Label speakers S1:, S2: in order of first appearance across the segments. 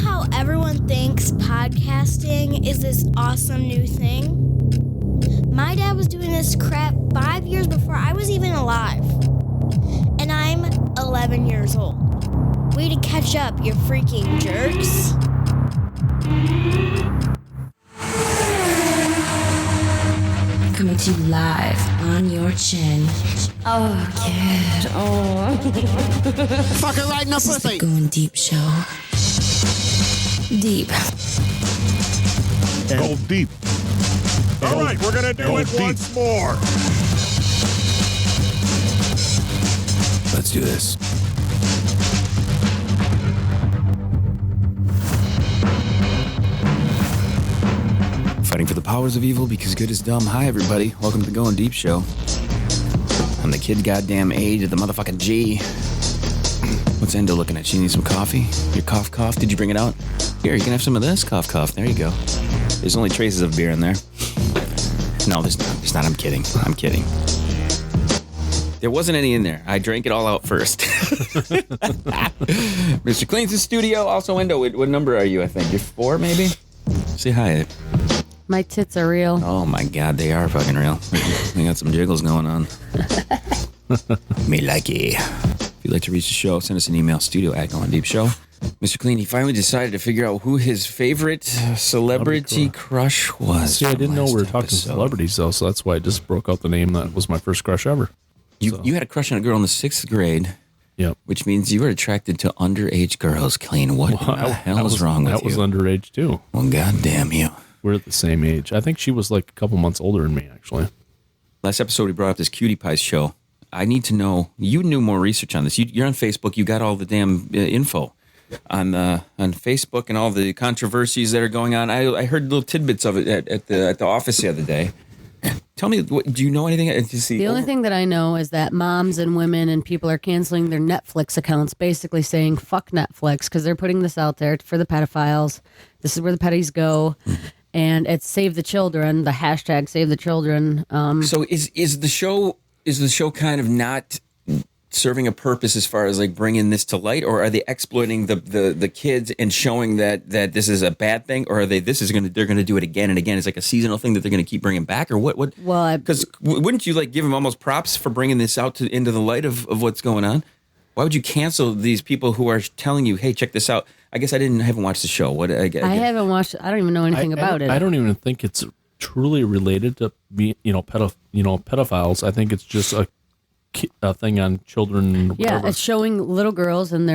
S1: how everyone thinks podcasting is this awesome new thing? My dad was doing this crap 5 years before I was even alive. And I'm 11 years old. Way to catch up, you freaking jerks.
S2: Coming to you live on your chin. Oh, kid. Oh.
S3: Fuck it right in the pussy.
S2: This is the Going Deep show. Deep.
S4: Go deep.
S5: All right, we're going to do it once more.
S4: Let's do this. Fighting for the powers of evil because good is dumb. Hi, everybody. Welcome to the Going Deep show. I'm the kid goddamn A to the motherfucking G. What's Endo looking at? She needs some coffee? Your cough? Did you bring it out? Here, you can have some of this. Cough. There you go. There's only traces of beer in there. No, there's not. There's not. I'm kidding. There wasn't any in there. I drank it all out first. Mr. Kleen's in studio. Also, Endo, what number are you, I think? You're 4, maybe? Say hi.
S6: My tits are real.
S4: Oh, my God. They are fucking real. We got some jiggles going on. Me likey. If you'd like to reach the show, send us an email, studio@GoingDeepShow. Mr. Kleen, he finally decided to figure out who his favorite celebrity crush was.
S5: See, I didn't know we were talking celebrities, though, so that's why I just broke out the name that was my first crush ever.
S4: You had a crush on a girl in the 6th grade.
S5: Yep.
S4: Which means you were attracted to underage girls, Kleen. What the hell is wrong with you?
S5: That was underage, too.
S4: Well, goddamn you.
S5: We're at the same age. I think she was like a couple months older than me, actually.
S4: Last episode, we brought up this Cutie Pies show. I need to know, you knew more research on this. You're on Facebook. You got all the damn info on Facebook and all the controversies that are going on. I heard little tidbits of it at the office the other day. Tell me, do you know anything?
S6: The only thing that I know is that moms and women and people are canceling their Netflix accounts, basically saying, fuck Netflix, because they're putting this out there for the pedophiles. This is where the petties go. And it's Save the Children, the hashtag Save the Children.
S4: So is the show kind of not serving a purpose as far as like bringing this to light, or are they exploiting the kids and showing that this is a bad thing, or are they're going to do it again and again? It's like a seasonal thing that they're going to keep bringing back, or what?
S6: Well,
S4: because wouldn't you like give them almost props for bringing this out into the light of what's going on? Why would you cancel these people who are telling you, hey, check this out? I guess I haven't watched the show.
S6: I haven't watched. I don't even know anything about it.
S5: I don't even think it's truly related to pedophiles. I think it's just a thing on children.
S6: Yeah,
S5: whatever.
S6: it's showing little girls and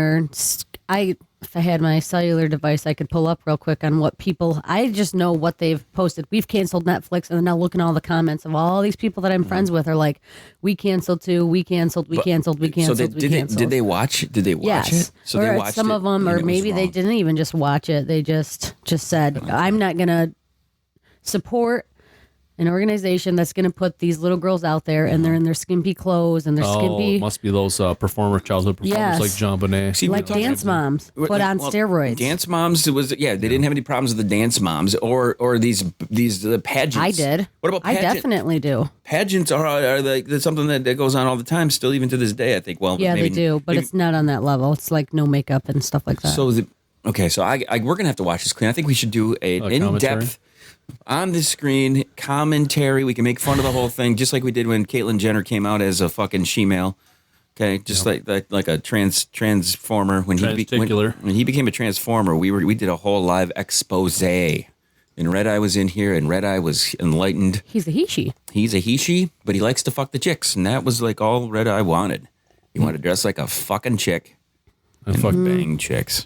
S6: if I had my cellular device, I could pull up real quick on what people. I just know what they've posted. We've canceled Netflix, and then now looking at all the comments of all these people that I'm friends with are like, we canceled too. We canceled.
S4: So did they watch? Did they watch
S6: yes.
S4: it? So
S6: or
S4: they watched
S6: some
S4: it,
S6: of them, or maybe they
S4: wrong.
S6: didn't even just watch it. They just said, I'm not gonna support an organization that's going to put these little girls out there and they're in their skimpy clothes and their skimpy.
S5: It must be those childhood performers like John Bonet.
S4: See,
S6: like dance moms, but on steroids.
S4: Dance moms, they didn't have any problems with the dance moms or these pageants.
S6: I did.
S4: What about pageants?
S6: I definitely do.
S4: Pageants are like something that goes on all the time, still even to this day, I think. Well,
S6: yeah,
S4: maybe,
S6: they do, but it's not on that level. It's like no makeup and stuff like that.
S4: So, we're going to have to watch this, Kleen. I think we should do an in-depth on the screen commentary. We can make fun of the whole thing, just like we did when Caitlyn Jenner came out as a fucking she-male. Okay, just like a transformer. When he became a transformer, we did a whole live expose. And Red Eye was in here, and Red Eye was enlightened.
S6: He's a he-she.
S4: He's a he-she, but he likes to fuck the chicks, and that was like all Red Eye wanted. He wanted to dress like a fucking chick and bang chicks.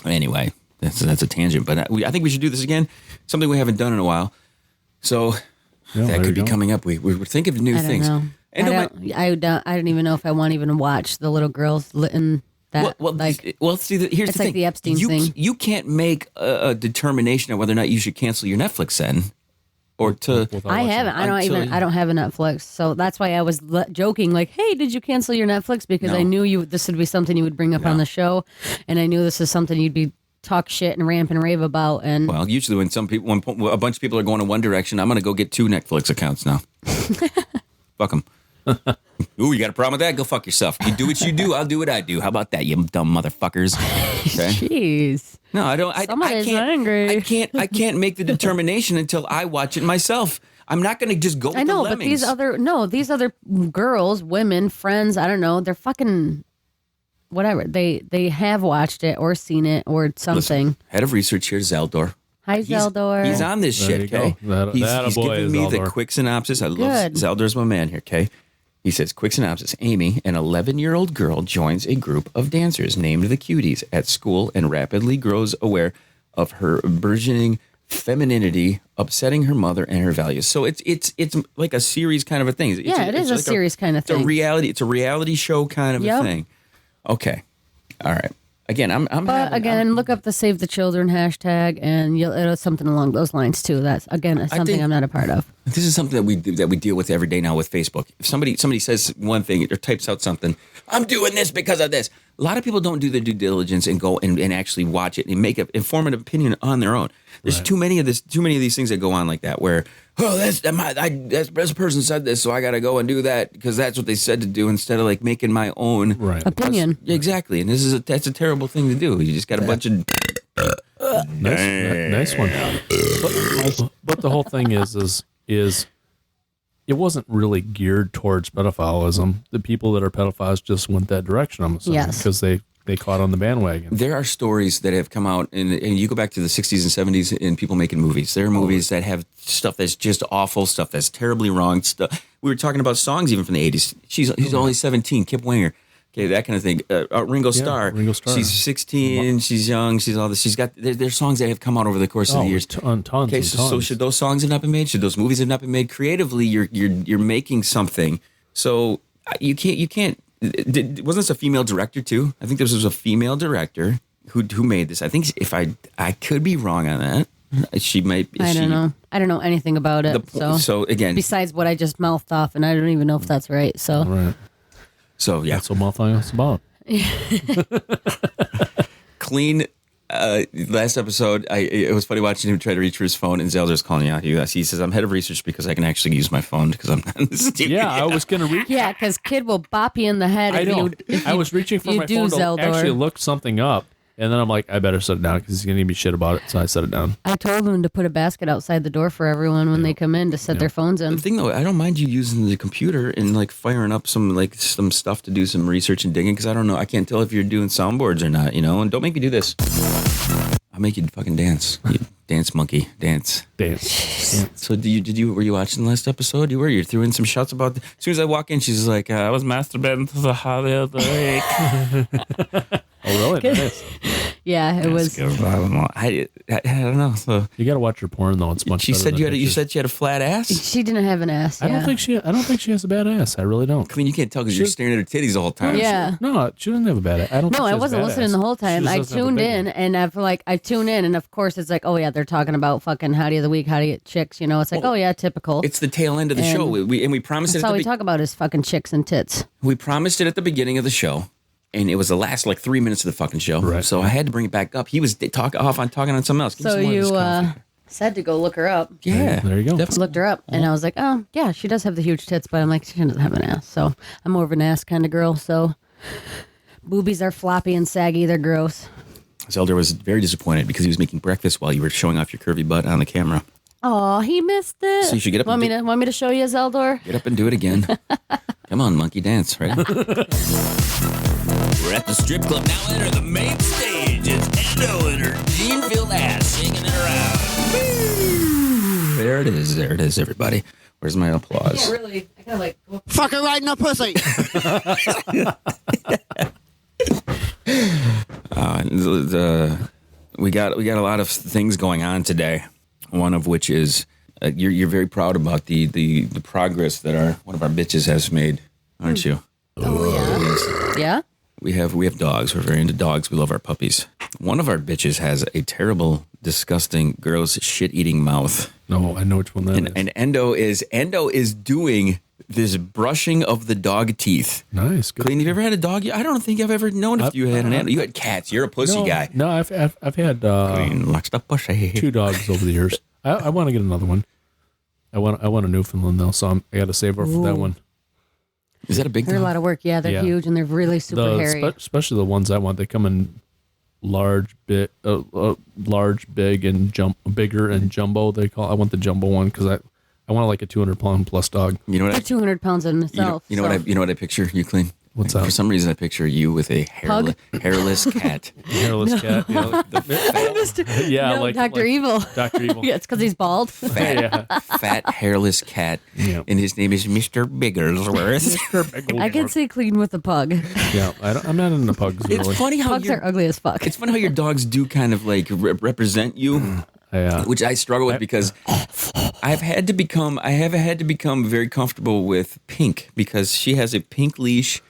S4: Anyway. That's a tangent, but I think we should do this again. Something we haven't done in a while. So that could be coming up. We're thinking of new things.
S6: Know. I don't even know if I want even to watch the little girls in that. Here's the thing. Like the Epstein thing.
S4: You can't make a determination of whether or not you should cancel your Netflix then. Or to
S6: I haven't. I don't have a Netflix, so that's why I was joking. Like, hey, did you cancel your Netflix? Because I knew this would be something you would bring up on the show, and I knew this is something you'd be talk shit and ramp and rave about. And
S4: well, usually when a bunch of people are going in one direction, I'm going to go get 2 Netflix accounts now. Fuck them. Ooh, you got a problem with that? Go fuck yourself. You do what you do. I'll do what I do. How about that, you dumb motherfuckers? Okay.
S6: Jeez.
S4: No, I don't.
S6: Somebody's
S4: I can't.
S6: angry.
S4: I can't make the determination until I watch it myself. I'm not going to just go with
S6: I know,
S4: the
S6: but
S4: lemmings.
S6: these other girls, women, friends, I don't know, they're fucking whatever. They have watched it or seen it or something.
S4: Listen, head of research here, Zeldor.
S6: Hi, Zeldor.
S4: He's on this
S5: There
S4: shit,
S5: you
S4: okay?
S5: go.
S4: He's giving me the
S5: Zeldor.
S4: quick synopsis. I love
S6: Good.
S4: Zeldor's my man here, okay? He says, quick synopsis. Amy, an 11-year-old girl, joins a group of dancers named the Cuties at school and rapidly grows aware of her burgeoning femininity, upsetting her mother and her values. So it's like a series kind of a thing.
S6: It is a
S4: like
S6: series kind of thing.
S4: It's a reality show kind of a thing. Okay. All right. Again, I'm
S6: look up the Save the Children hashtag, and it'll something along those lines too. That's something I'm not a part of.
S4: This is something that we deal with every day now with Facebook. If somebody says one thing or types out something, I'm doing this because of this. A lot of people don't do their due diligence and go and actually watch it and make an informative opinion on their own. There's too many of these things that go on like that where this person said this, so I got to go and do that because that's what they said to do instead of like making my own
S6: opinion.
S4: Exactly, and that's a terrible thing to do. You just got a bunch of
S5: nice one. But the whole thing is it wasn't really geared towards pedophilism. The people that are pedophiles just went that direction, I'm assuming, because they caught on the bandwagon.
S4: There are stories that have come out, and you go back to the 60s and 70s and people making movies. There are movies that have stuff that's just awful, stuff that's terribly wrong. Stuff. We were talking about songs even from the 80s. He's only 17, Kip Winger. Okay, that kind of thing. Ringo Starr. She's 16. She's young. She's all this. She's got. There's songs that have come out over the course of the years.
S5: Tons.
S4: Okay, so should those songs have not been made? Should those movies have not been made? Creatively, you're making something. So you can't. Wasn't this a female director too? I think this was a female director who made this. I think if I could be wrong on that. She might.
S6: I don't know. I don't know anything about it.
S4: So again,
S6: besides what I just mouthed off, and I don't even know if that's right. So.
S5: Right.
S4: So yeah,
S5: that's what motherfucking about.
S4: Kleen. Last episode, it was funny watching him try to reach for his phone, and Zeldor's calling out. He says, "I'm head of research because I can actually use my phone because I'm not in the studio."
S5: Yeah, I was gonna reach.
S6: Yeah, because kid will bop you in the head.
S5: I know. I was reaching for my phone to actually look something up. And then I'm like, I better set it down because he's going to give me shit about it. So I set it down.
S6: I told him to put a basket outside the door for everyone when they come in to set their phones in.
S4: The thing though, I don't mind you using the computer and like firing up some stuff to do some research and digging because I don't know. I can't tell if you're doing soundboards or not, and don't make me do this. I'll make you fucking dance. You dance monkey. Dance. So were you watching the last episode? You threw in some shots about as soon as I walk in, she's like, I was masturbating to the holiday lake.
S5: Oh, really? Nice.
S6: Yeah, it was.
S4: I don't know. So
S5: you got to watch your porn though. It's much.
S4: She said you said she had a flat ass.
S6: She didn't have an ass. Yeah.
S5: I don't think she has a bad ass. I really don't.
S4: Clean. You can't tell because you're staring at her titties the whole time.
S6: Yeah.
S5: No, she doesn't have a bad ass. I
S6: wasn't listening the whole time. I tuned in, and I tune in, and of course it's like, oh yeah, they're talking about fucking howdy of the week, how to get chicks. It's like, oh yeah, typical.
S4: It's the tail end of the show. We promised
S6: that's
S4: it.
S6: All we talk about is fucking chicks and tits.
S4: We promised it at the beginning of the show. And it was the last 3 minutes of the fucking show.
S5: Right.
S4: So I had to bring it back up. He was talking on something else.
S6: So you said to go look her up.
S4: Yeah.
S5: There you go.
S6: Definitely. Looked her up. And I was like, oh, yeah, she does have the huge tits. But I'm like, she doesn't have an ass. So I'm more of an ass kind of girl. So boobies are floppy and saggy. They're gross.
S4: Zelda was very disappointed because he was making breakfast while you were showing off your curvy butt on the camera.
S6: Oh, he missed it.
S4: So you should get up
S6: want me to show you, Zeldor?
S4: Get up and do it again. Come on, monkey dance, right? We're at the strip club now. Enter the main stage. It's Endo and her gene-filled ass shaking it around. Woo! There it is, everybody. Where's my applause?
S6: Yeah, really. I kind of like.
S3: Fuck her right in the pussy.
S4: We got a lot of things going on today. One of which is you're very proud about the progress that one of our bitches has made, aren't you?
S6: Oh yeah. Yeah.
S4: We have dogs. We're very into dogs. We love our puppies. One of our bitches has a terrible, disgusting, gross, shit-eating mouth.
S5: No, I know which one that is.
S4: And Endo is doing this brushing of the dog teeth.
S5: Nice. Good.
S4: Cleen, have you ever had a dog? I don't think I've ever known if you had an animal. You had cats. You're a pussy guy.
S5: No, I've had
S4: Cleen likes the pussy.
S5: 2 dogs over the years. I want to get another one. I want a Newfoundland though, so I got to save up for that one.
S4: Is that a big
S6: They're
S4: dog?
S6: a lot of work. Yeah, they're huge and they're really super hairy.
S5: Especially the ones I want. They come in large, big, and bigger and jumbo. I want the jumbo one because I want like a 200-pound plus dog.
S4: You know what?
S6: They're 200 pounds in itself.
S4: You know what I picture? You Clean.
S5: What's that?
S4: For some reason, I picture you with a hairless cat.
S5: Hairless cat. Yeah,
S6: no,
S5: like
S6: Dr. Evil.
S5: Dr. Evil.
S6: Yeah, it's because he's bald.
S4: Fat, hairless cat.
S5: Yeah.
S4: And his name is Mr. Bigglesworth.
S6: I can see Clean with a pug.
S5: Yeah, I'm not into pugs.
S4: It's
S5: Really.
S4: funny how
S6: Pugs are ugly as fuck.
S4: It's funny how your dogs do kind of like represent you, which I struggle with because I have had to become very comfortable with Pink because she has a pink leash,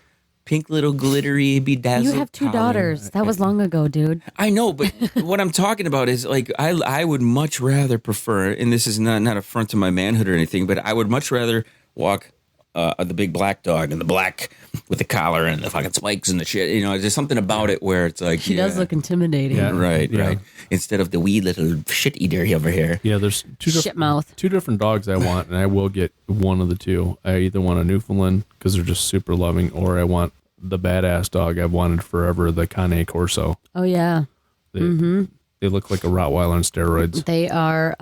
S4: pink little glittery bedazzled.
S6: You have 2
S4: collar.
S6: daughters. That was long ago, dude.
S4: I know, but what I'm talking about is like I would much rather prefer, and this is not a front to my manhood or anything, but I would much rather walk the big black dog and the black with the collar and the fucking spikes and the shit. You know, there's something about it where it's like
S6: She does look intimidating.
S5: Yeah.
S4: right.
S5: Yeah.
S4: Instead of the wee little shit eater over here.
S5: Yeah, there's
S6: Shit mouth.
S5: 2 different dogs I want, and I will get one of the 2. I either want a Newfoundland because they're just super loving, or I want the badass dog I've wanted forever, the Cane Corso.
S6: Oh, yeah.
S5: They look like a Rottweiler on steroids.
S6: They are,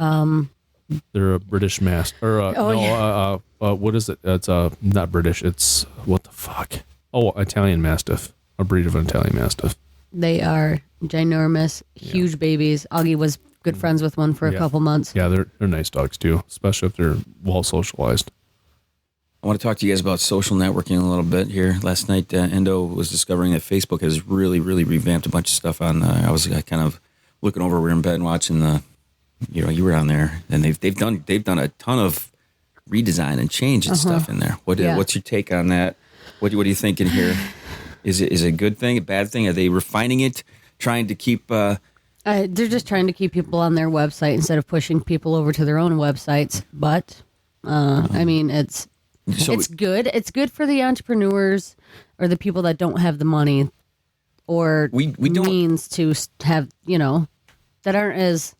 S5: They're a British Mastiff. What is it? It's not British. It's what the fuck? Oh, Italian Mastiff. A breed of Italian Mastiff.
S6: they are ginormous, huge babies. Augie was good friends with one for a couple months.
S5: Yeah, they're nice dogs too, especially if they're well socialized.
S4: I want to talk to you guys about social networking a little bit here. Last night, Endo was discovering that Facebook has really, really revamped a bunch of stuff on. I was kind of looking over. We were in bed and watching the. You were on there, and they've done a ton of redesign and change and stuff in there. What's your take on that? What are you thinking here? Is it a good thing, a bad thing? Are they refining it, trying to keep?
S6: They're just trying to keep people on their website instead of pushing people over to their own websites. But I mean, it's good. It's good for the entrepreneurs or the people that don't have the money or
S4: we don't,
S6: means to have, that aren't as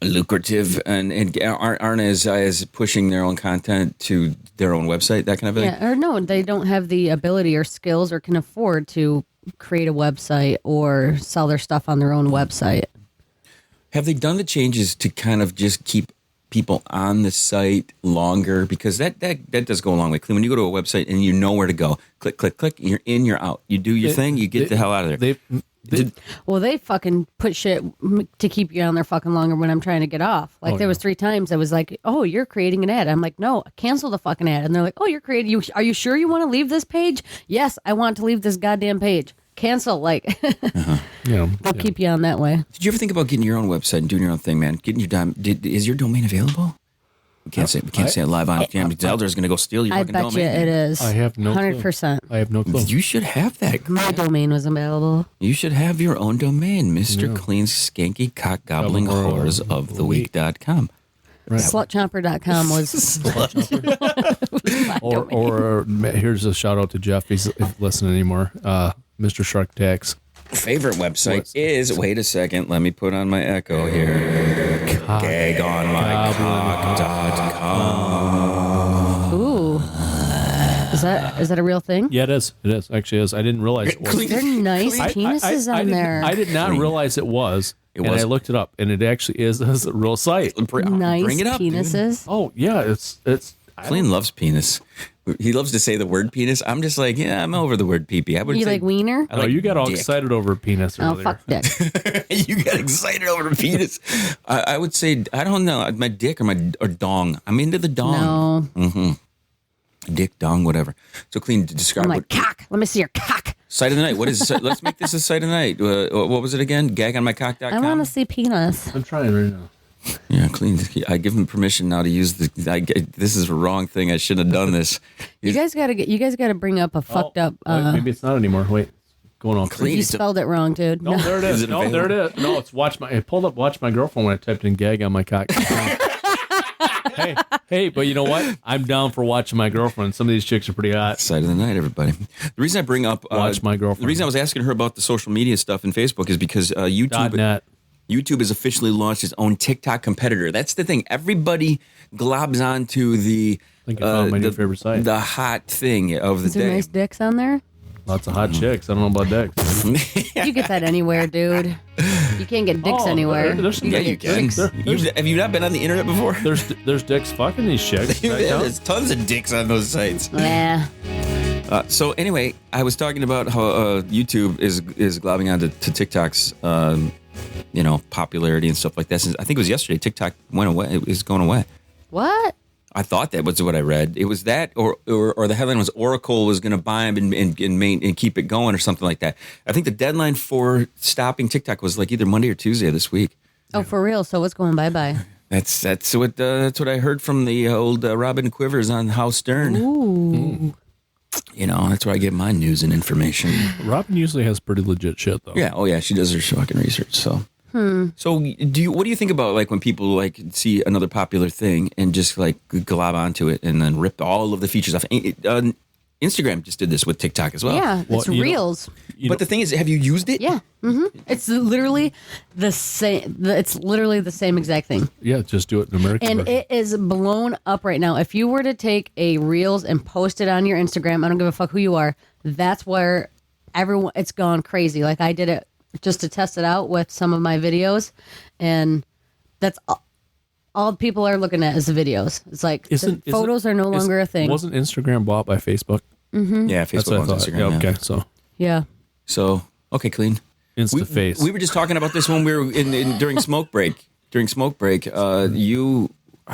S4: lucrative and aren't as pushing their own content to their own website, that kind of thing.
S6: Yeah, or no, they don't have the ability or skills or can afford to create a website or sell their stuff on their own website.
S4: Have they done the changes to kind of just keep people on the site longer? Because that does go a long way. When you go to a website and you know where to go, click, click, click, you're in, you're out. You do your thing, you get the hell out of there.
S6: They fucking put shit to keep you on there fucking longer when I'm trying to get off. Like there was 3 times I was like, "Oh, you're creating an ad." I'm like, "No, cancel the fucking ad." And they're like, "Oh, you're creating. Are you sure you want to leave this page?" "Yes, I want to leave this goddamn page." Cancel. Like, they'll keep you on that way.
S4: Did you ever think about getting your own website and doing your own thing, man? Getting your is your domain available? We can't say it live on camera. Zelda's going to go steal your fucking domain.
S6: I bet you it is.
S5: I have no
S6: 100%.
S5: I have no clue.
S4: You should have that.
S6: My domain was available.
S4: You should have your own domain, Mr. Clean Skanky Cock Gobbling Whores of the Week.com.
S5: Right.
S6: Slutchomper.com was
S5: or here's a shout out to Jeff. He's not listening anymore. Mr. Shark Tax.
S4: Favorite website is, wait a second, let me put on my echo here. GagOnMyCock.com.
S6: Ooh. Is that a real thing?
S5: Yeah, it is. It is. Actually, it is. I didn't realize it was.
S6: There are nice penises on there.
S5: I did not realize it was. And I looked it up, and it actually is a real site.
S6: Nice
S4: Bring it up,
S6: penises.
S4: Dude.
S5: Oh, yeah. It's
S4: Clean loves penis. He loves to say the word penis. I'm just like, yeah, I'm over the word pee-pee. I would
S6: You
S4: say,
S6: like wiener?
S5: Oh, you got all
S4: dick.
S5: excited over penis earlier.
S6: Oh, fuck dick.
S4: You got excited over penis. I would say, I don't know, my dick or dong. I'm into the dong.
S6: No.
S4: Mm-hmm. Dick, dong, whatever. So Clean, describe
S6: I'm like, cock. Let me see your cock.
S4: Sight of the night. What is it? Let's make this a sight of the night. What was it again? GagOnMyCock.com?
S6: I want to see penis.
S5: I'm trying right now.
S4: Yeah, Clean. I give him permission now to use this is the wrong thing. I shouldn't have done this.
S6: You guys gotta bring up a fucked up.
S5: Maybe it's not anymore. Wait, going on.
S4: Clean.
S6: You spelled it wrong, dude.
S5: No, there it is.
S4: it
S5: No,
S4: available?
S5: there it is. No, it's I pulled up Watch My Girlfriend when I typed in gag on my cock. Hey, but you know what? I'm down for Watching My Girlfriend. Some of these chicks are pretty hot.
S4: Sight of the night, everybody. The reason I bring up
S5: Watch My Girlfriend.
S4: The reason I was asking her about the social media stuff in Facebook is because YouTube.
S5: .net.
S4: YouTube has officially launched its own TikTok competitor. That's the thing. Everybody globs onto the
S5: I think I found my new favorite site.
S4: The hot thing of the
S6: Is there
S4: day.
S6: nice dicks on there?
S5: Lots of hot chicks. I don't know about dicks.
S6: You get that anywhere, dude. You can't get dicks anywhere.
S4: Yeah, you can. Have you not been on the internet before?
S5: There's dicks fucking these chicks.
S4: There's tons of dicks on those sites.
S6: Yeah.
S4: So anyway, I was talking about how YouTube is globbing onto TikTok's popularity and stuff like that. Since I think it was yesterday, TikTok went away. It was going away.
S6: What?
S4: I thought that was what I read. It was that, or the headline was Oracle was going to buy them and keep it going or something like that. I think the deadline for stopping TikTok was like either Monday or Tuesday of this week.
S6: Oh, for real? So what's going bye-bye?
S4: That's what I heard from the old Robin Quivers on How Stern.
S6: Ooh.
S4: That's where I get my news and information.
S5: Robin usually has pretty legit shit, though.
S4: Yeah. Oh, yeah. She does her fucking research. So. So what do you think about like when people like see another popular thing and just like glob onto it and then rip all of the features off? Instagram just did this with TikTok as well.
S6: Yeah, it's Reels.
S4: But the thing is, have you used it?
S6: Yeah. Mm-hmm. It's literally the same. It's literally the same exact thing.
S5: Yeah, just do it in American.
S6: And it is blown up right now. If you were to take a Reels and post it on your Instagram, I don't give a fuck who you are. That's where it's gone crazy. Like I did it just to test it out with some of my videos, and that's all people are looking at is the videos. It's like photos are no longer a thing.
S5: Wasn't Instagram bought by Facebook?
S6: Mm-hmm.
S4: Yeah, Facebook owns Instagram.
S5: Yeah, okay, so
S6: yeah.
S4: So okay, Kleen.
S5: Face.
S4: We were just talking about this when we were during smoke break. During smoke break, I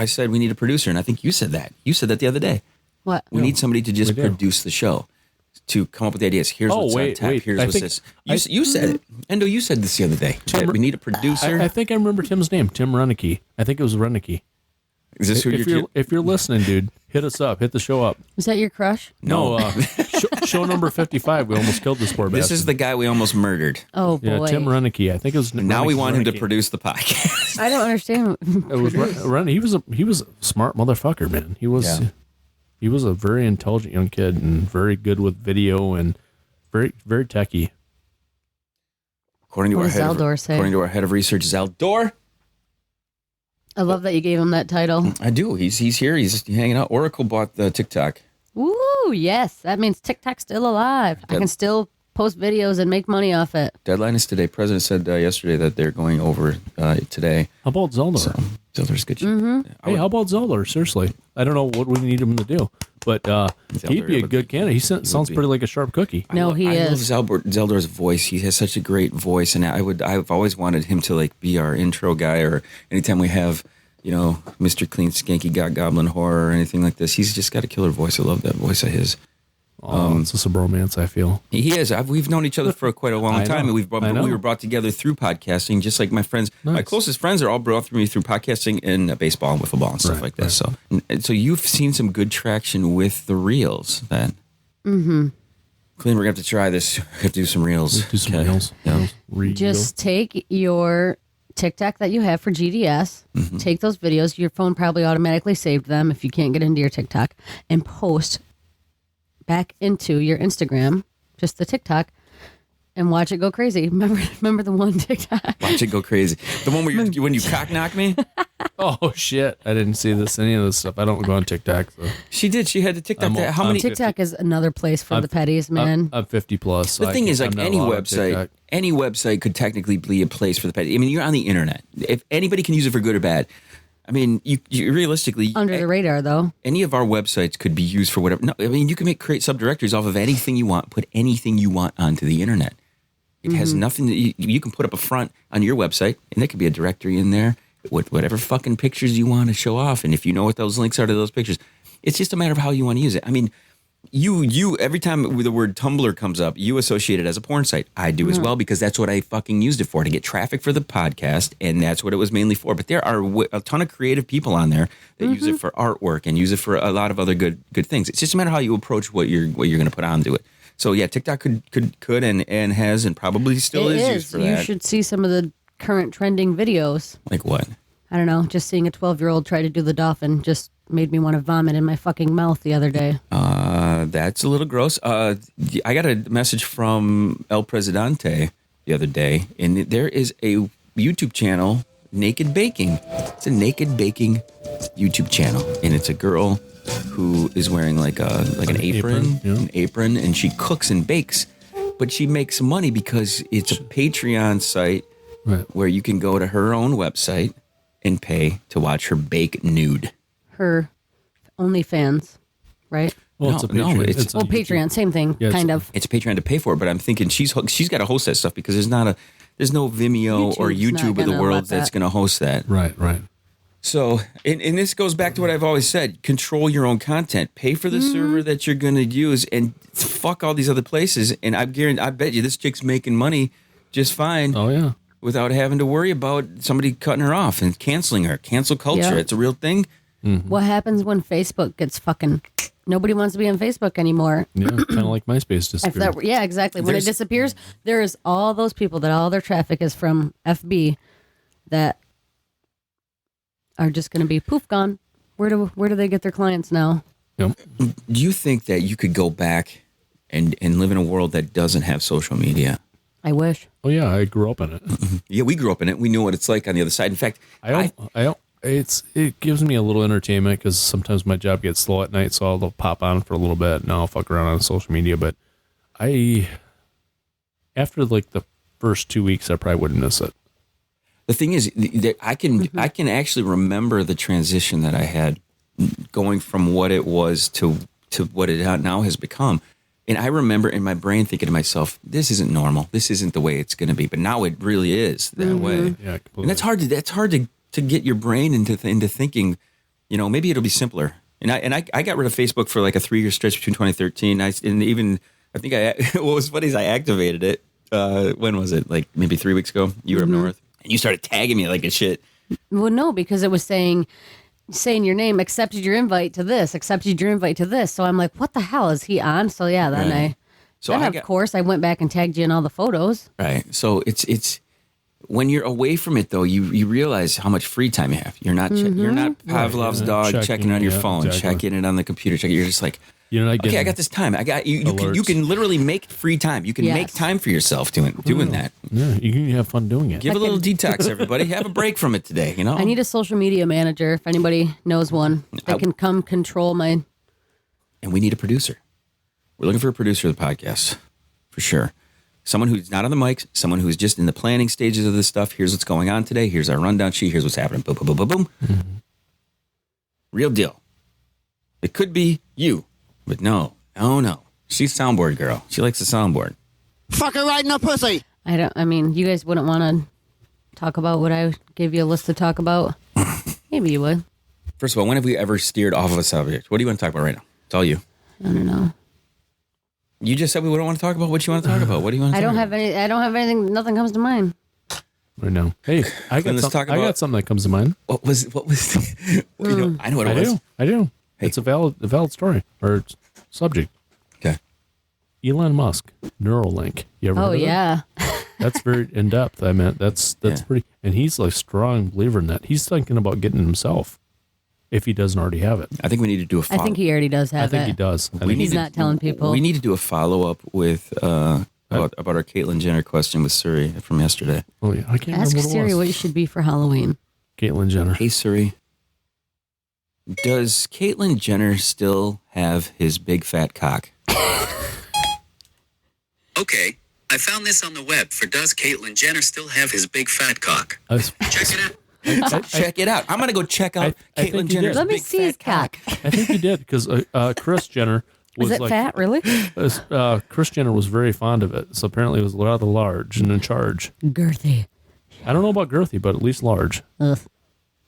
S4: said we need a producer, and I think you said that. You said that the other day.
S6: What?
S4: We need somebody to just produce the show. To come up with the ideas. Here's what's on tap. Here's what's this. You said it. Endo, you said this the other day. We need a producer.
S5: I think I remember Tim's name. Tim Renicky. I think it was Renicky.
S4: Is this
S5: if you're listening, dude, hit us up. Hit the show up.
S6: Is that your crush?
S5: No. Show number 55. We almost killed this poor bastard.
S4: This is the guy we almost murdered.
S6: Oh, boy.
S5: Yeah, Tim Renicky. I think it was.
S4: Now we want him to
S5: Renicky.
S4: produce the podcast.
S6: I don't understand.
S5: It was Renicky. He was a smart motherfucker, man. He was.
S4: Yeah.
S5: He was a very intelligent young kid and very good with video and very, very techie.
S4: According to our head of research, Zaldor.
S6: I love that you gave him that title.
S4: I do. He's here. He's hanging out. Oracle bought the TikTok.
S6: Ooh, yes. That means TikTok's still alive. I can still post videos and make money off it.
S4: Deadline is today. President said yesterday that they're going over today.
S5: How about Zelda?
S4: So, Zelda's good.
S6: Mm-hmm.
S5: Hey, how about Zelda? Seriously. I don't know what we need him to do, but he'd be a good candidate. He sounds pretty like a sharp cookie.
S6: He is.
S4: I love Zeldor's voice. He has such a great voice, and I've always wanted him to like be our intro guy, or anytime we have, Mr. Kleen Skanky Goblin Horror or anything like this. He's just got a killer voice. I love that voice of his.
S5: It's just a bromance, I feel.
S4: He is. We've known each other for quite a long time, and we were brought together through podcasting, just like my friends. Nice. My closest friends are all brought through me through podcasting and baseball and wiffle ball and stuff like that. Right. So you've seen some good traction with the reels, then. Mm-hmm. Kleen, we're gonna have to try this. We have to do some reels.
S5: Do some reels. Yeah.
S6: Just take your TikTok that you have for GDS, take those videos. Your phone probably automatically saved them if you can't get into your TikTok, and post back into your Instagram, just the TikTok, and watch it go crazy. Remember the one TikTok?
S4: Watch it go crazy. The one where when you cock knock me?
S5: Oh, shit. I didn't see any of this stuff. I don't go on TikTok. So.
S4: She did. She had the TikTok. How many?
S6: TikTok is another place for the petties, man.
S5: I'm 50 plus. So
S4: the thing is, like any website could technically be a place for the petties. I mean, you're on the internet. If anybody can use it for good or bad. I mean, you realistically...
S6: Under the radar, though.
S4: Any of our websites could be used for whatever... No, I mean, you can create subdirectories off of anything you want, put anything you want onto the internet. It has nothing... You can put up a front on your website, and there could be a directory in there with whatever fucking pictures you want to show off. And if you know what those links are to those pictures, it's just a matter of how you want to use it. I mean... You every time the word Tumblr comes up, you associate it as a porn site. I do as well, because that's what I fucking used it for, to get traffic for the podcast, and that's what it was mainly for. But there are a ton of creative people on there that use it for artwork and use it for a lot of other good things. It's just a matter of how you approach what you're going to put onto it. So yeah, TikTok could and has and probably still is used for that.
S6: You should see some of the current trending videos.
S4: Like what?
S6: I don't know. Just seeing a 12-year-old try to do the dolphin just made me want to vomit in my fucking mouth the other day.
S4: That's a little gross. I got a message from El Presidente the other day, and there is a YouTube channel, Naked Baking. It's a Naked Baking YouTube channel, and it's a girl who is wearing like an apron, and she cooks and bakes, but she makes money because it's a Patreon site where you can go to her own website and pay to watch her bake nude.
S6: Her OnlyFans, right?
S5: Well, it's
S6: Patreon, same thing, kind of.
S4: It's a Patreon to pay for it, but I'm thinking she's got to host that stuff because there's no Vimeo or YouTube of the world that's going to host that.
S5: Right.
S4: So, and this goes back to what I've always said: control your own content, pay for the server that you're going to use, and fuck all these other places. And I bet you this chick's making money just fine.
S5: Oh yeah,
S4: without having to worry about somebody cutting her off and canceling her. Cancel culture,
S6: Yeah.
S4: It's a real thing.
S5: Mm-hmm.
S6: What happens when Facebook gets fucking... Nobody wants to be on Facebook anymore.
S5: Yeah, kind of like MySpace disappeared.
S6: Yeah, exactly. When it disappears, there is all those people that all their traffic is from FB that are just going to be poof gone. Where do they get their clients now?
S5: Yep.
S4: Do you think that you could go back and live in a world that doesn't have social media?
S6: I wish.
S5: Oh yeah, I grew up in it.
S4: Yeah, we grew up in it. We know what it's like on the other side. In fact,
S5: it gives me a little entertainment because sometimes my job gets slow at night, so I'll pop on for a little bit and I'll fuck around on social media. But after like the first 2 weeks, I probably wouldn't miss it.
S4: The thing is, that I can actually remember the transition that I had going from what it was to what it now has become. And I remember in my brain thinking to myself, this isn't normal. This isn't the way it's going to be. But now it really is that way.
S5: Yeah, completely.
S4: And that's hard to get your brain into thinking, maybe it'll be simpler. And I got rid of Facebook for like a 3-year stretch between 2013. What was funny is I activated it. When was it? Like maybe 3 weeks ago. You were up north. And you started tagging me like a shit.
S6: Well, no, because it was saying your name, accepted your invite to this, accepted your invite to this. So I'm like, what the hell is he on? So yeah, then
S4: Right.
S6: of course I went back and tagged you in all the photos.
S4: Right. So it's when you're away from it though, you realize how much free time you have. You're not Pavlov's dog checking on your phone, checking it on the computer. You're just like, okay, I got this time. I got you. You can literally make free time. You can make time for yourself doing that.
S5: Yeah, you can have fun doing it.
S4: Give a little detox, everybody. Have a break from it today.
S6: I need a social media manager. If anybody knows one, that can come control my.
S4: And we need a producer. We're looking for a producer of the podcast, for sure. Someone who's not on the mics, someone who's just in the planning stages of this stuff. Here's what's going on today. Here's our rundown sheet. Here's what's happening. Boom, boom, boom, boom, boom. Mm-hmm. Real deal. It could be you. But no. She's soundboard girl. She likes the soundboard.
S3: Fuck her right in the pussy.
S6: You guys wouldn't want to talk about what I gave you a list to talk about? Maybe you would.
S4: First of all, when have we ever steered off of a subject? What do you want to talk about right now? It's all you.
S6: I don't know.
S4: You just said we don't want to talk about what you want to talk about. What do you want to talk about?
S6: I don't have anything. Nothing comes to mind.
S5: Right now. Hey, I got something that comes to mind.
S4: What was I know what it was.
S5: I do.
S4: Hey.
S5: It's a valid story or subject.
S4: Okay.
S5: Elon Musk, Neurolink. You ever heard of that? That's very in depth. I meant that's pretty, and he's like strong believer in that. He's thinking about getting it himself if he doesn't already have it.
S4: I think we need to do a follow-up.
S6: I think he already does have it.
S5: I think he does.
S6: He's not telling people.
S4: We need to do a follow-up with about our Caitlyn Jenner question with Suri from yesterday.
S5: Oh yeah, I can't
S6: Ask
S5: remember
S6: Siri what you should be for Halloween.
S5: Caitlyn Jenner.
S4: Hey Suri, does Caitlyn Jenner still have his big fat cock?
S7: Okay, I found this on the web for does Caitlyn Jenner still have his big fat cock? Check it out.
S4: Check it out. I'm going to go check out Caitlyn Jenner's
S6: Let me
S4: big
S6: see
S4: fat
S6: his cock.
S5: I think he did because Kris Jenner was
S6: Is it
S5: like,
S6: fat, really?
S5: Kris Jenner was very fond of it, so apparently it was rather large and in charge.
S6: Girthy.
S5: I don't know about girthy, but at least large.
S6: Ugh.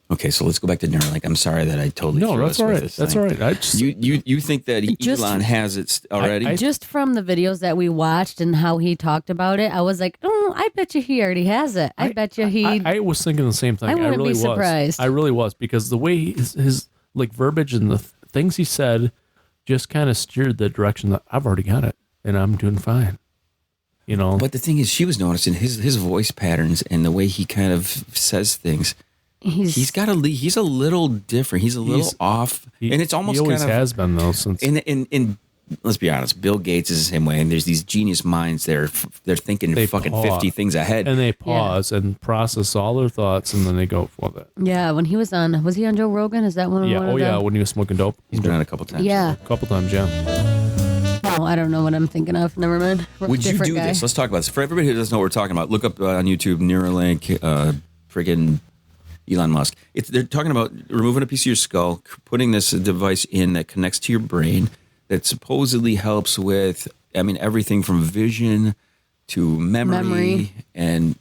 S4: Okay, so let's go back to Neuralink. I'm sorry that I totally
S5: No,
S4: threw
S5: that's
S4: us
S5: all
S4: with
S5: right.
S4: this
S5: That's
S4: thing.
S5: all right. I just
S4: You think that Elon has it already?
S6: Just from the videos that we watched and how he talked about it, I was like, oh, I bet you he already has it. I bet you he.
S5: I was thinking the same thing.
S6: I wouldn't
S5: really
S6: be surprised.
S5: I really was because the way his like verbiage and the things he said just kind of steered the direction that I've already got it and I'm doing fine.
S4: But the thing is, she was noticing his voice patterns and the way he kind of says things. He's a little different. He's a little off, and it's almost
S5: he always
S4: kind of
S5: has been though since.
S4: And let's be honest, Bill Gates is the same way, and there's these genius minds they're thinking fucking
S5: pause,
S4: 50 things ahead.
S5: And they pause and process all their thoughts, and then they go for that.
S6: Yeah, when he was he on Joe Rogan? Is that one of them?
S5: Yeah, when he was smoking dope.
S4: He's been on a couple times.
S6: Yeah.
S5: A couple times, yeah.
S6: Oh, I don't know what I'm thinking of. Never mind.
S4: Would you do this? Let's talk about this. For everybody who doesn't know what we're talking about, look up on YouTube, Neurolink, friggin' Elon Musk. They're talking about removing a piece of your skull, putting this device in that connects to your brain that supposedly helps with, everything from vision to memory. And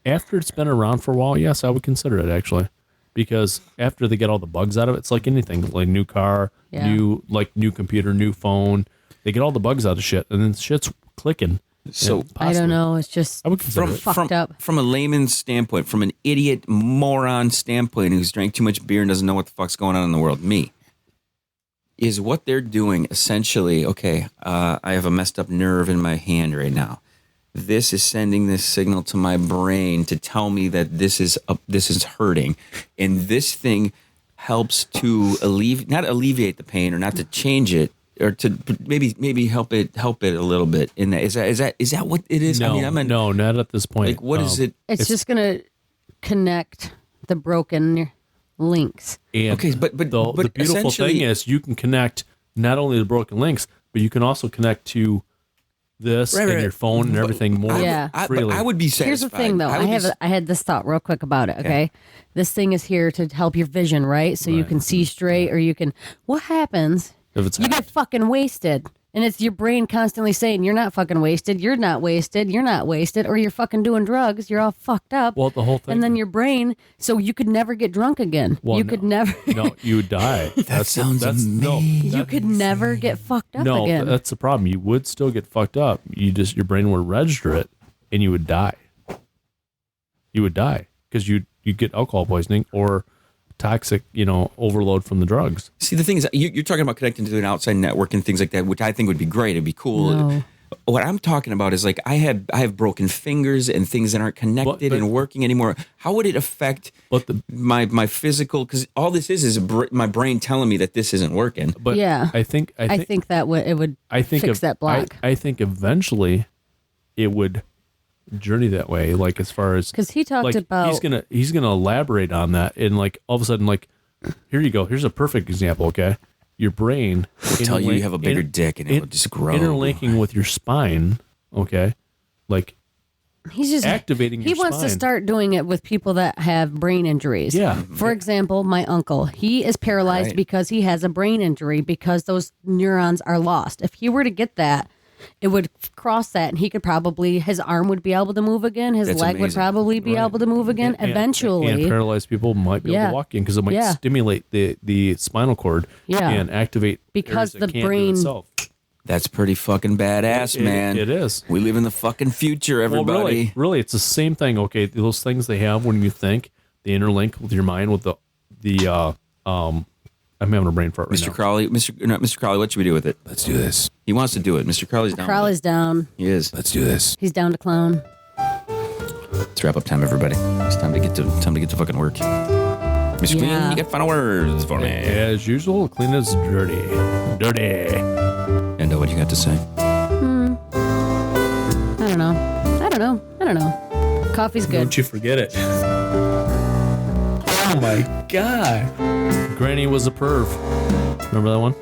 S5: after it's been around for a while, yes, I would consider it actually. Because after they get all the bugs out of it, it's like anything, like new car, new computer, new phone. They get all the bugs out of shit, and then shit's clicking.
S4: So
S6: I don't know. It's just
S4: fucked up. From a layman's standpoint, from an idiot moron standpoint who's drank too much beer and doesn't know what the fuck's going on in the world, is what they're doing essentially, okay, I have a messed up nerve in my hand right now. This is sending this signal to my brain to tell me that this is hurting. And this thing helps to not alleviate the pain or not to change it, or to maybe help it a little bit. In that, is that what it is?
S5: No, no, not at this point.
S4: Like, what is it?
S6: It's just gonna connect the broken links.
S5: And
S4: okay, but
S5: the beautiful thing is you can connect not only the broken links, but you can also connect to this and your phone and everything more freely.
S4: I would be satisfied.
S6: Here's the thing, though. I had this thought real quick about it. Okay, this thing is here to help your vision, right? So you can see straight, or you can. What happens? You get fucking wasted. And it's your brain constantly saying, you're not fucking wasted, you're not wasted, you're not wasted, or you're fucking doing drugs, you're all fucked up.
S5: Well, the whole thing.
S6: And then your brain, so you could never get drunk again.
S5: Well,
S6: could never.
S5: No, you would die.
S4: That sounds amazing.
S6: You could never get fucked up again.
S5: No, that's the problem. You would still get fucked up. Your brain would register it, and you would die. You would die because you get alcohol poisoning or toxic, overload from the drugs.
S4: See, the thing is, you're talking about connecting to an outside network and things like that, which I think would be great. It'd be cool.
S6: No.
S4: What I'm talking about is like I have broken fingers and things that aren't connected and working anymore. How would it affect my physical? Because all this is my brain telling me that this isn't working.
S5: But yeah, I think
S6: that it would fix that block.
S5: I think eventually it would journey that way, like as far as
S6: because he talked about
S5: he's gonna elaborate on that, and like all of a sudden, like here you go, here's a perfect example. Okay, your brain
S4: will tell you have a bigger dick and it will just grow,
S5: interlinking with your spine. Okay, like
S6: he's just
S5: activating your
S6: he wants
S5: spine.
S6: To start doing it with people that have brain injuries.
S5: Yeah,
S6: for example, my uncle, he is paralyzed because he has a brain injury because those neurons are lost. If he were to get that, it would cross that, and he could probably, his arm would be able to move again. His leg would probably be able to move again eventually.
S5: And paralyzed people might be able to walk in because it might stimulate the spinal cord and activate
S6: because the brain
S5: itself.
S4: That's pretty fucking badass, man.
S5: It is.
S4: We live in the fucking future, everybody.
S5: Well, really, it's the same thing. Okay, those things they have when you think, they interlink with your mind with the I'm having a brain fart right now.
S4: Mr. Crowley, what should we do with it?
S3: Let's do this.
S4: He wants to do it. Mr. Crowley's down.
S6: Crowley's down.
S4: He is.
S3: Let's do this.
S6: He's down to clown.
S4: It's wrap up time, everybody. It's time to get to fucking work. Miss Kleen, you got final words for me.
S5: As usual, Kleen is dirty.
S4: Endo, what do you got to say?
S6: I don't know. Coffee's good.
S5: Don't you forget it. Oh my God. Granny was a perv. Remember that one?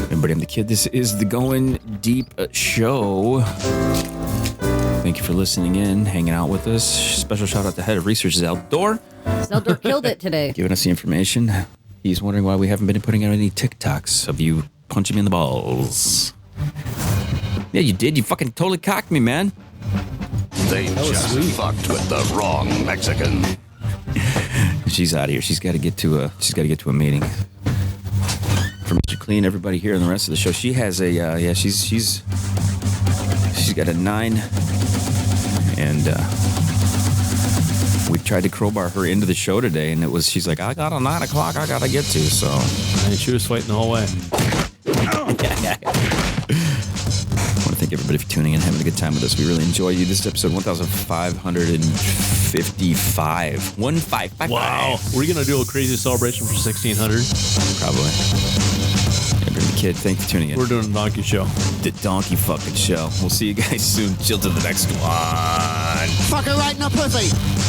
S4: Everybody, I'm the kid. This is the Going Deep show. Thank you for listening in, hanging out with us. Special shout out to Head of Research, Zeldor.
S6: Zeldor killed it today.
S4: Giving us the information. He's wondering why we haven't been putting out any TikToks of you punching me in the balls. Yeah, you did. You fucking totally cocked me, man.
S3: They just fucked with the wrong Mexican.
S4: She's out of here. She's got to get to a meeting. For Mr. Kleen, everybody here and the rest of the show, she has a she's got a 9, and we tried to crowbar her into the show today, and she's like, I got a 9 o'clock I gotta get to, so.
S5: And she was fighting the whole way.
S4: I want to thank everybody for tuning in and having a good time with us. We really enjoy you. This is episode 1555. 1555.
S5: Wow. We're going to do a crazy celebration for 1600?
S4: Probably. Yeah, bring the kid. Thanks for tuning in.
S5: We're doing a donkey show.
S4: The donkey fucking show. We'll see you guys soon. Chill to the next one.
S8: Fuck her right in the pussy.